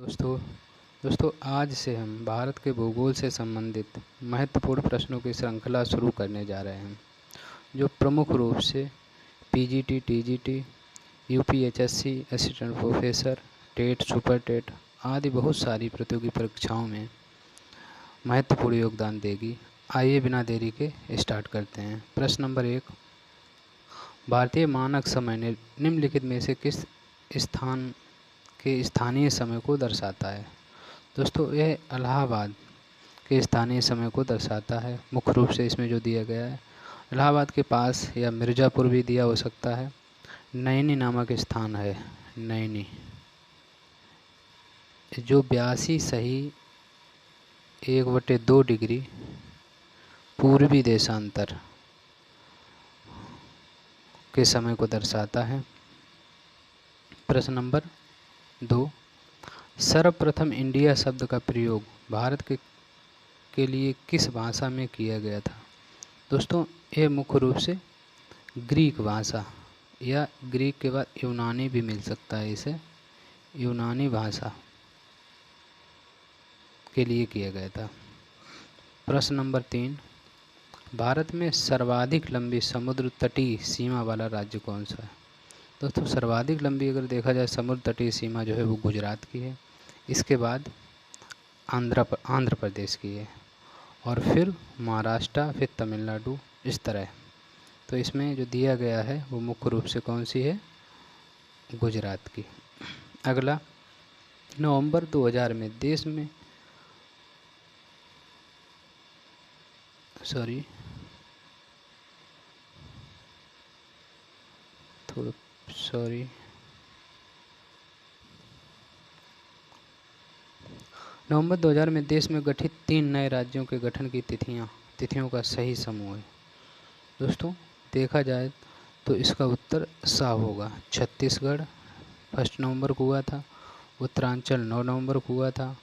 दोस्तों दोस्तों आज से हम भारत के भूगोल से संबंधित महत्वपूर्ण प्रश्नों की श्रृंखला शुरू करने जा रहे हैं, जो प्रमुख रूप से PGT, TGT, UPHSC, assistant professor, TET, super TET आदि बहुत सारी प्रतियोगी परीक्षाओं में महत्वपूर्ण योगदान देगी। आइए बिना देरी के स्टार्ट करते हैं। प्रश्न नंबर 1, भारतीय मानक समय निम्नलिखित में से किस स्थान के स्थानीय समय को दर्शाता है? दोस्तों, यह इलाहाबाद के स्थानीय समय को दर्शाता है। मुख्य रूप से इसमें जो दिया गया है, इलाहाबाद के पास या मिर्ज़ापुर भी दिया हो सकता है। नैनी नामक स्थान है, नैनी, जो 82 सही 1/2 डिग्री पूर्वी देशांतर के समय को दर्शाता है। प्रश्न नंबर 2, सर्वप्रथम इंडिया शब्द का प्रयोग भारत के लिए किस भाषा में किया गया था? दोस्तों, यह मुख्य रूप से ग्रीक भाषा या ग्रीक के बाद यूनानी भी मिल सकता है, इसे यूनानी भाषा के लिए किया गया था। प्रश्न नंबर 3, भारत में सर्वाधिक लंबी समुद्र तटीय सीमा वाला राज्य कौन सा है? दोस्तों, सर्वाधिक लंबी अगर देखा जाए समुद्र तटीय सीमा जो है वो गुजरात की है। इसके बाद आंध्र प्रदेश की है, और फिर महाराष्ट्र, फिर तमिलनाडु, इस तरह। तो इसमें जो दिया गया है वो मुख्य रूप से कौन सी है? गुजरात की। अगला, नवंबर 2000 में देश में नवंबर 2000 में देश में गठित 3 नए राज्यों के गठन की तिथियों का सही समूह है। दोस्तों, देखा जाए तो इसका उत्तर सा होगा। छत्तीसगढ़ 1 नवंबर को हुआ था, उत्तरांचल 9 नवंबर को हुआ था,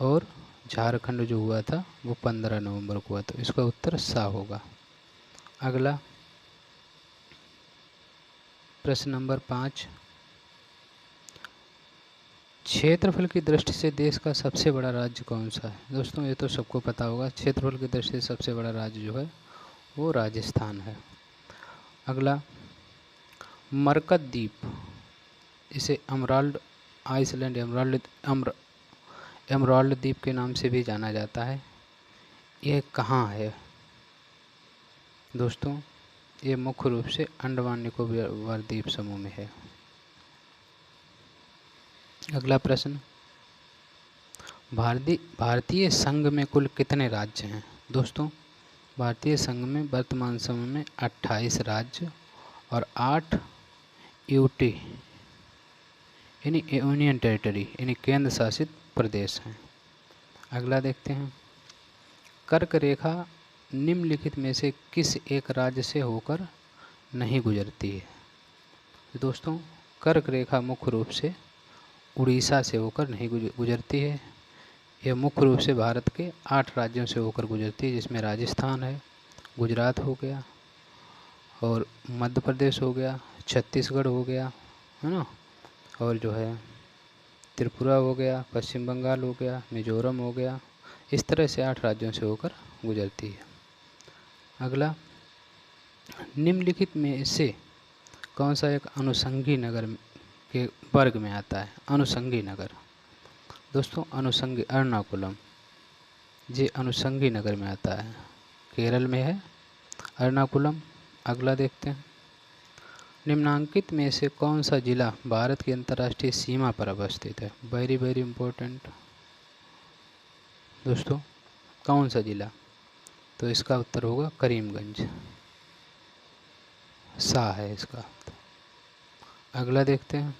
और झारखंड जो हुआ था वो 15 नवंबर को हुआ। तो इसका उत्तर सा होगा। अगला, प्रश्न नंबर 5, क्षेत्रफल की दृष्टि से देश का सबसे बड़ा राज्य कौन सा है? दोस्तों, ये तो सबको पता होगा, क्षेत्रफल की दृष्टि से सबसे बड़ा राज्य जो है वो राजस्थान है। अगला, मरकत द्वीप, इसे एमराल्ड आइसलैंड, एमराल्ड द्वीप के नाम से भी जाना जाता है। यह कहाँ है? दोस्तों, ये मुख्य रूप से अंडमान निकोबार द्वीप समूह में है। अगला प्रश्न, भारतीय संघ में कुल कितने राज्य हैं? दोस्तों, भारतीय संघ में वर्तमान समय में 28 राज्य और 8 यूटी यानी यूनियन टेरिटरी यानी केंद्र शासित प्रदेश हैं। अगला देखते हैं, कर्क रेखा निम्नलिखित में से किस एक राज्य से होकर नहीं गुजरती है? दोस्तों, कर्क रेखा मुख्य रूप से उड़ीसा से होकर नहीं गुजरती है। यह मुख्य रूप से भारत के 8 राज्यों से होकर गुजरती है, जिसमें राजस्थान है, गुजरात हो गया, और मध्य प्रदेश हो गया, छत्तीसगढ़ हो गया, है ना, और जो है त्रिपुरा हो गया, पश्चिम बंगाल हो गया, मिजोरम हो गया। इस तरह से 8 राज्यों से होकर गुजरती है। अगला, निम्नलिखित में से कौन सा एक अनुषंगी नगर के वर्ग में आता है? अनुषंगी नगर, दोस्तों, अनुषंगी एर्नाकुलम, ये अनुषंगी नगर में आता है, केरल में है एर्नाकुलम। अगला देखते हैं, निम्नांकित में से कौन सा जिला भारत की अंतर्राष्ट्रीय सीमा पर अवस्थित है? वेरी वेरी इम्पोर्टेंट दोस्तों, कौन सा जिला? तो इसका उत्तर होगा करीमगंज, सा है इसका। अगला देखते हैं,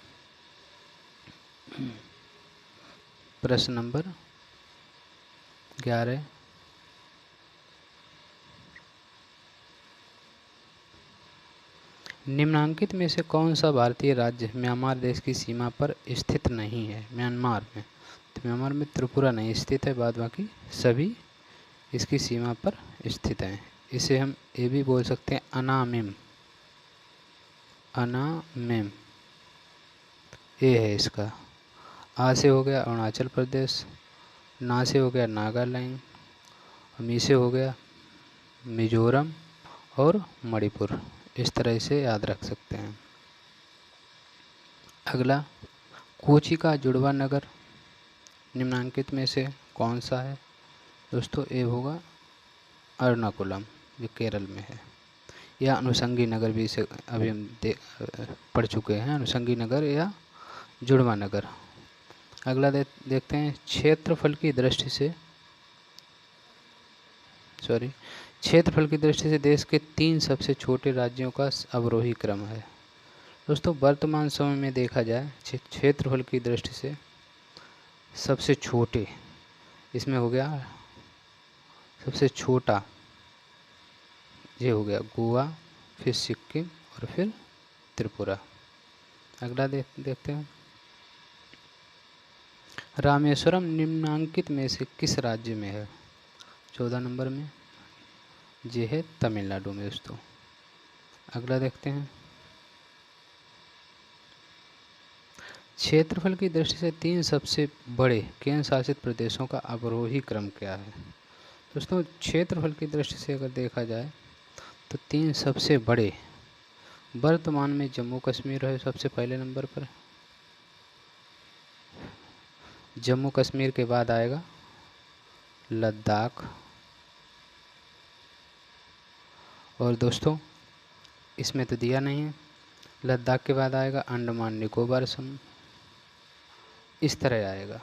प्रश्न नंबर 11, निम्नांकित में से कौन सा भारतीय राज्य म्यांमार देश की सीमा पर स्थित नहीं है? म्यांमार में, तो म्यांमार में त्रिपुरा नहीं स्थित है, बाद बाकी सभी इसकी सीमा पर स्थित हैं। इसे हम ये भी बोल सकते हैं अनामिम, अनामिम, ये है इसका। आ से हो गया अरुणाचल प्रदेश, ना से हो गया नागालैंड, मी से हो गया मिजोरम और मणिपुर। इस तरह से याद रख सकते हैं। अगला, कोची का जुड़वा नगर निम्नांकित में से कौन सा है? दोस्तों ये होगा एर्नाकुलम, जो केरल में है। या अनुषंगी नगर भी इसे अभी हम पढ़ चुके हैं, अनुषंगी नगर या जुड़वा नगर। अगला देखते हैं, क्षेत्रफल की दृष्टि से देश के 3 सबसे छोटे राज्यों का अवरोही क्रम है। दोस्तों वर्तमान समय में देखा जाए क्षेत्रफल की दृष्टि से सबसे छोटे, इसमें हो गया सबसे छोटा, ये हो गया गोवा, फिर सिक्किम और फिर त्रिपुरा। अगला देखते हैं, रामेश्वरम निम्नांकित में से किस राज्य में है? 14 नंबर में, ये है तमिलनाडु में दोस्तों। अगला देखते हैं, क्षेत्रफल की दृष्टि से 3 सबसे बड़े केंद्र शासित प्रदेशों का अवरोही क्रम क्या है? दोस्तों क्षेत्रफल की दृष्टि से अगर देखा जाए तो 3 सबसे बड़े, वर्तमान में जम्मू कश्मीर है सबसे पहले नंबर पर, जम्मू कश्मीर के बाद आएगा लद्दाख, और दोस्तों इसमें तो दिया नहीं है, लद्दाख के बाद आएगा अंडमान निकोबार समूह, इस तरह आएगा,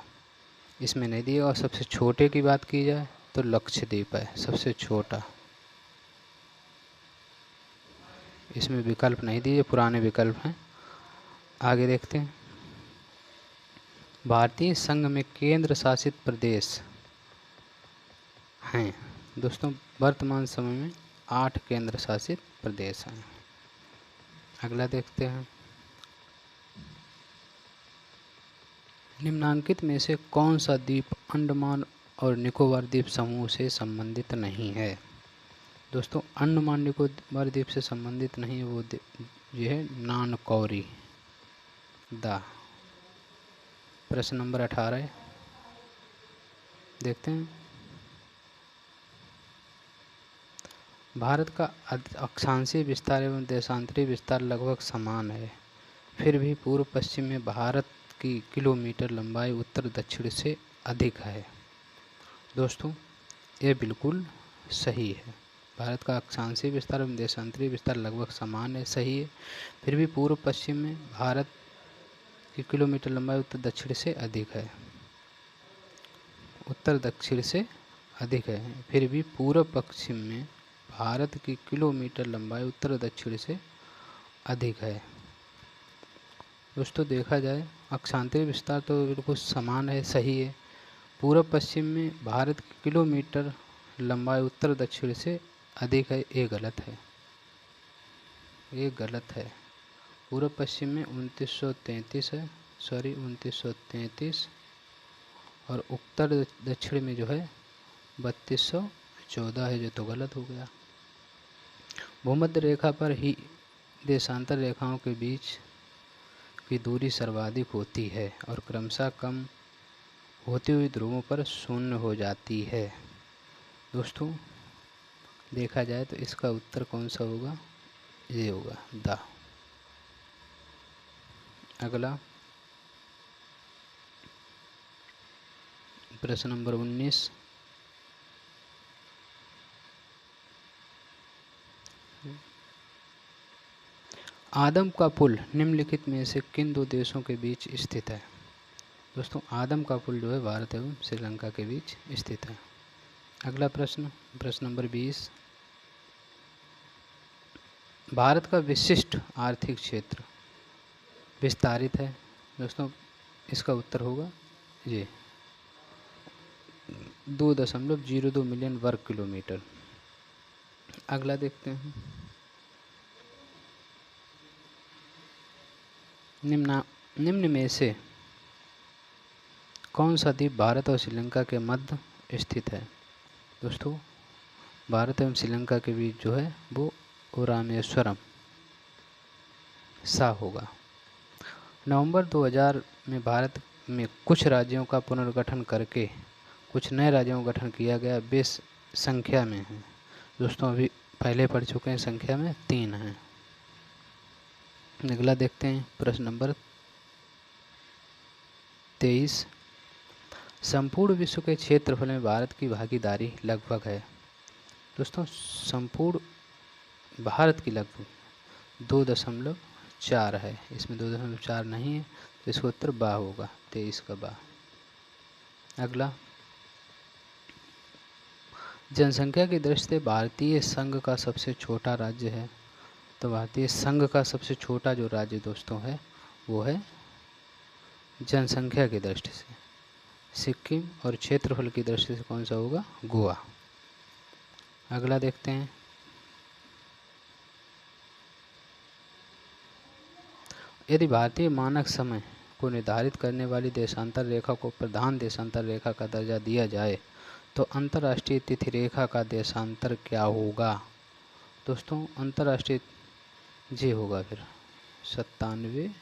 इसमें नहीं दिया। और सबसे छोटे की बात की जाए तो लक्षद्वीप है सबसे छोटा, इसमें विकल्प नहीं दिए, पुराने विकल्प हैं। आगे देखते हैं, भारतीय संघ में केंद्र शासित प्रदेश हैं। दोस्तों वर्तमान समय में 8 केंद्र शासित प्रदेश हैं। अगला देखते हैं, निम्नांकित में से कौन सा द्वीप अंडमान और निकोबार द्वीप समूह से संबंधित नहीं है? दोस्तों अंडमान निकोबार द्वीप से संबंधित नहीं है, वो ये है नानकौरी दा। प्रश्न नंबर 18 देखते हैं, भारत का अक्षांशीय विस्तार एवं देशांतरी विस्तार लगभग समान है, फिर भी पूर्व पश्चिम में भारत की किलोमीटर लंबाई उत्तर दक्षिण से अधिक है। दोस्तों ये बिल्कुल सही है, भारत का अक्षांशीय विस्तार एवं देशांतरी विस्तार लगभग समान है, सही है, फिर भी पूर्व पश्चिम में भारत की किलोमीटर लंबाई उत्तर दक्षिण से अधिक है, उत्तर दक्षिण से अधिक है, फिर भी पूर्व पश्चिम में भारत की किलोमीटर लंबाई उत्तर दक्षिण से अधिक है। दोस्तों देखा जाए अक्षांशीय विस्तार तो बिल्कुल समान है, सही है, पूर्व पश्चिम में भारत की किलोमीटर लंबाई उत्तर दक्षिण से अधिक है, ये गलत है, ये गलत है। पूर्व पश्चिम में 2933 है, 2933, और उत्तर दक्षिण में जो है 3214 है, जो तो गलत हो गया। भूमध्य रेखा पर ही देशांतर रेखाओं के बीच की दूरी सर्वाधिक होती है और क्रमशः कम होती हुई ध्रुवों पर शून्य हो जाती है। दोस्तों देखा जाए तो इसका उत्तर कौन सा होगा? ये होगा द। अगला प्रश्न नंबर 19, आदम का पुल निम्नलिखित में से किन 2 देशों के बीच स्थित है? दोस्तों आदम का पुल जो है भारत एवं श्रीलंका के बीच स्थित है। अगला प्रश्न नंबर 20, भारत का विशिष्ट आर्थिक क्षेत्र विस्तारित है। दोस्तों इसका उत्तर होगा ये 2.02 मिलियन वर्ग किलोमीटर। अगला देखते हैं, निम्न में से कौन सा द्वीप भारत और श्रीलंका के मध्य स्थित है? दोस्तों भारत एवं श्रीलंका के बीच जो है वो रामेश्वरम सा होगा। नवंबर 2000 में भारत में कुछ राज्यों का पुनर्गठन करके कुछ नए राज्यों का गठन किया गया, वे संख्या में हैं। दोस्तों अभी पहले पढ़ चुके हैं, संख्या में 3 हैं। अगला देखते हैं प्रश्न नंबर 23। संपूर्ण विश्व के क्षेत्रफल में भारत की भागीदारी लगभग है। दोस्तों संपूर्ण भारत की लगभग 2.4 है, इसमें 2.4 नहीं है तो इसका उत्तर बा होगा, 23 का बा। अगला, जनसंख्या की दृष्टि से भारतीय संघ का सबसे छोटा राज्य है। तो भारतीय संघ का सबसे छोटा जो राज्य दोस्तों है वो है जनसंख्या की दृष्टि से सिक्किम, और क्षेत्रफल की दृष्टि से कौन सा होगा, गोवा। अगला देखते हैं, यदि भारतीय मानक समय को निर्धारित करने वाली देशांतर रेखा को प्रधान देशांतर रेखा का दर्जा दिया जाए तो अंतर्राष्ट्रीय तिथि रेखा का देशांतर क्या होगा। दोस्तों अंतर्राष्ट्रीय जे होगा फिर 97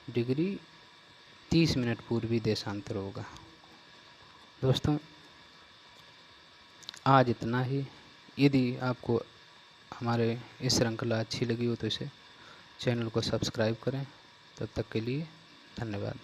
डिग्री 30 मिनट पूर्वी देशांतर होगा। दोस्तों आज इतना ही। यदि आपको हमारे इस श्रृंखला अच्छी लगी हो तो इसे चैनल को सब्सक्राइब करें। तब तक के लिए धन्यवाद।